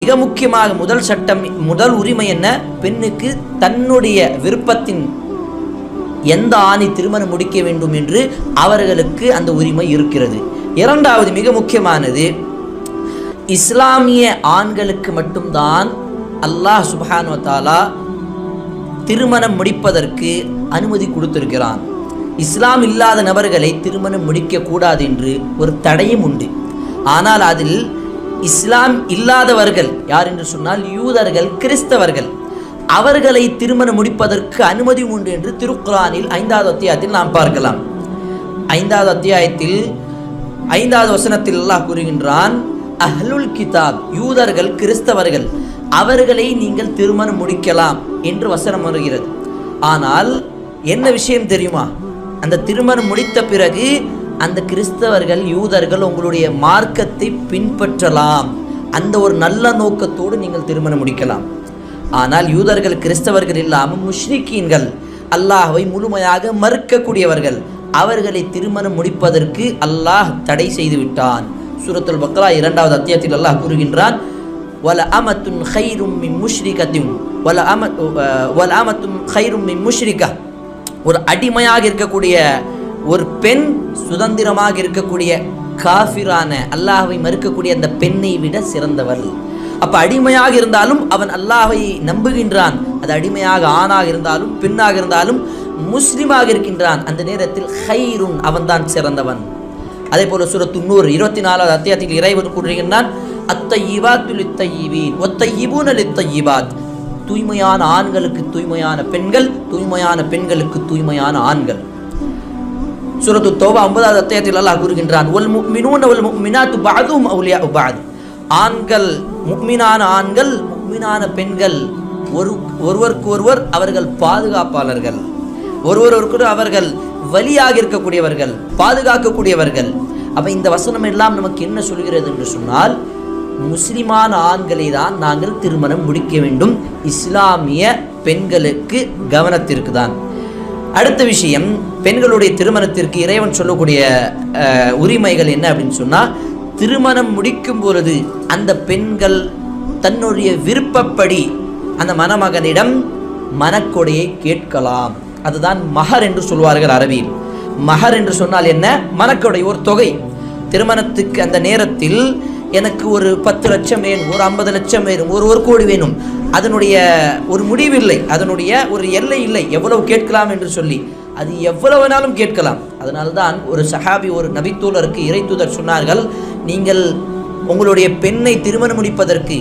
மிக முக்கியமாக முதல் சட்டம், முதல் உரிமை என்ன? பெண்ணுக்கு தன்னுடைய விருப்பத்தின் எந்த ஆணை திருமணம் முடிக்க வேண்டும் என்று அவர்களுக்கு அந்த உரிமை இருக்கிறது. இரண்டாவது மிக முக்கியமானது, இஸ்லாமிய ஆண்களுக்கு மட்டும்தான் அல்லாஹ் சுப்ஹானஹு வ தஆலா திருமணம் முடிப்பதற்கு அனுமதி கொடுத்திருக்கிறான். இஸ்லாம் இல்லாத நபர்களை திருமணம் முடிக்க கூடாது என்று ஒரு தடையும் உண்டு. ஆனால் அதில் இஸ்லாம் இல்லாதவர்கள் யார் என்று சொன்னால் யூதர்கள், கிறிஸ்தவர்கள், அவர்களை திருமணம் முடிப்பதற்கு அனுமதி உண்டு என்று திருக்குர்ஆனில் 5வது அத்தியாயத்தில் நாம் பார்க்கலாம். 5வது அத்தியாயத்தில் 5வது வசனத்தில் அல்லாஹ் கூறுகின்றான், அஹ்லுல் கிதாப், யூதர்கள், கிறிஸ்தவர்கள், அவர்களை நீங்கள் திருமணம் முடிக்கலாம் என்று வசனம் வருகிறது. ஆனால் என்ன விஷயம் தெரியுமா? அந்த திருமணம் முடித்த பிறகு அந்த கிறிஸ்தவர்கள், யூதர்கள் உங்களுடைய மார்க்கத்தை பின்பற்றலாம், அந்த ஒரு நல்ல நோக்கத்தோடு நீங்கள் திருமணம் முடிக்கலாம். ஆனால் யூதர்கள், கிறிஸ்தவர்கள் இல்லாமல் முஷ்ரிக்கீன்கள், அல்லாஹ்வை முழுமையாக மறுக்கக்கூடியவர்கள், அவர்களை திருமணம் முடிப்பதற்கு அல்லாஹ் தடை செய்து விட்டான். சூரத்துல் பக்ரா 2வது அத்தியாயத்தில் அல்லாஹ் கூறுகின்றான், வல அமத்துன் கைரும் மின் முஷ்ரிகத்தின் வல அமத்துன் கைரும் மின் முஷ்ரிகா, ஒரு அடிமையாக இருக்கக்கூடிய ஒரு பெண் சுதந்திரமாக இருக்கக்கூடிய காஃபிரான அல்லாஹ்வை மறுக்கக்கூடிய அந்த பெண்ணை விட சிறந்தவள். அப்ப அடிமையாக இருந்தாலும் அவன் அல்லாஹ்வை நம்புகின்றான். அது அடிமையாக ஆணாக இருந்தாலும் பெண்ணாக இருந்தாலும் முஸ்லிமாக இருக்கின்றான். அந்த நேரத்தில் ஹைருன், அவன் தான் சிறந்தவன். அதே போல சூரத்து நூர் 24வது அத்தியாயத்தில் இறைவன் கூறுகின்றான், அத்தய்யிபாத்து லித்தய்யிபீன் வத்தய்யிபூன லித்தய்யிபாத், தூய்மையான ஆண்களுக்கு தூய்மையான பெண்கள், தூய்மையான பெண்களுக்கு தூய்மையான ஆண்கள். சூரத்து தௌபா 9வது அத்தியாயத்தில் அல்லாஹ் கூறுகின்றான், வல் முஃமினூன வல் முஃமினாத்து பஅதுஹும் அவ்லியாஉ பஅத், ஆண்கள், முஃமினான ஆண்கள், முஃமினான பெண்கள் ஒருவருக்கு ஒருவர் அவர்கள் பாதுகாப்பாளர்கள், ஒருவருக்கு அவர்கள் வலியாக இருக்கக்கூடியவர்கள், பாதுகாக்கக்கூடியவர்கள். அப்ப இந்த வசனம் எல்லாம் நமக்கு என்ன சொல்கிறது என்று சொன்னால், முஸ்லிமான ஆண்களை தான் நாங்கள் திருமணம் முடிக்க வேண்டும், இஸ்லாமிய பெண்களுக்கு கவனத்திற்கு தான். அடுத்த விஷயம், பெண்களுடைய திருமணத்திற்கு இறைவன் சொல்லக்கூடிய உரிமைகள் என்ன அப்படின்னு சொன்னால், திருமணம் முடிக்கும் பொழுது அந்த பெண்கள் தன்னுடைய விருப்பப்படி அந்த மணமகனிடம் மனக்கொடையை கேட்கலாம். அதுதான் மஹர் என்று சொல்வார்கள் அரபியில். மஹர் என்று சொன்னால் என்ன? மனக்கொடை, ஒரு தொகை. திருமணத்துக்கு அந்த நேரத்தில் எனக்கு ஒரு 10 லட்சம் வேணும், ஒரு 50 லட்சம் வேணும், ஒரு கோடி வேணும், அதனுடைய ஒரு முடிவில்லை, அதனுடைய ஒரு எல்லை இல்லை, எவ்வளவு கேட்கலாம் என்று சொல்லி. அது எவ்வளவு வேணாலும் கேட்கலாம். அதனால்தான் ஒரு சஹாபி, ஒரு நபித்தூதருக்கு இறை தூதர் சொன்னார்கள், நீங்கள் உங்களுடைய பெண்ணை திருமணம் முடிப்பதற்கு